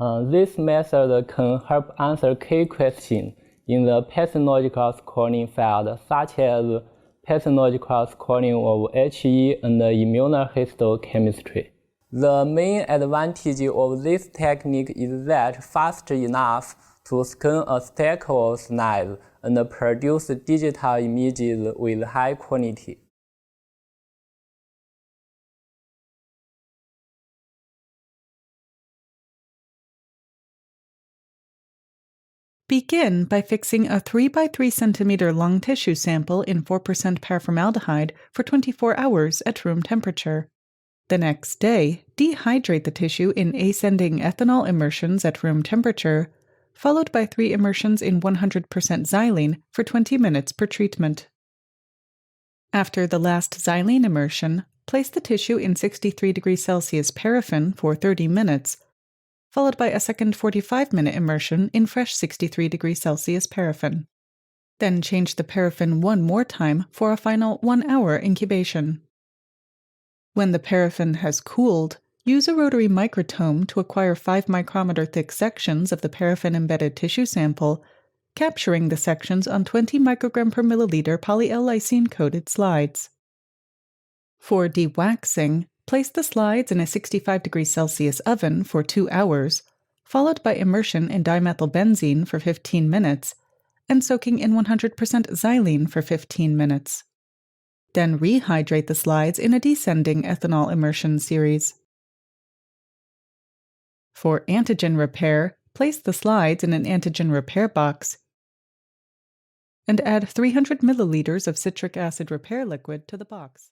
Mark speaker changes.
Speaker 1: This method can help answer key questions in the pathological screening field, such as pathological screening of HE and immunohistochemistry. The main advantage of this technique is that fast enough to scan a stack of slides and produce digital images with high quality.
Speaker 2: Begin by fixing a 3 by 3 cm long tissue sample in 4% paraformaldehyde for 24 hours at room temperature. The next day, dehydrate the tissue in ascending ethanol immersions at room temperature, followed by 3 immersions in 100% xylene for 20 minutes per treatment. After the last xylene immersion, place the tissue in 63 degrees Celsius paraffin for 30 minutes, followed by a second 45-minute immersion in fresh 63 degrees Celsius paraffin. Then change the paraffin one more time for a final 1-hour incubation. When the paraffin has cooled, use a rotary microtome to acquire 5 micrometer thick sections of the paraffin-embedded tissue sample, capturing the sections on 20 microgram per milliliter poly-L-lysine-coated slides. For dewaxing, place the slides in a 65 degrees Celsius oven for 2 hours, followed by immersion in dimethylbenzene for 15 minutes, and soaking in 100% xylene for 15 minutes. Then rehydrate the slides in a descending ethanol immersion series. For antigen repair, place the slides in an antigen repair box and add 300 milliliters of citric acid repair liquid to the box.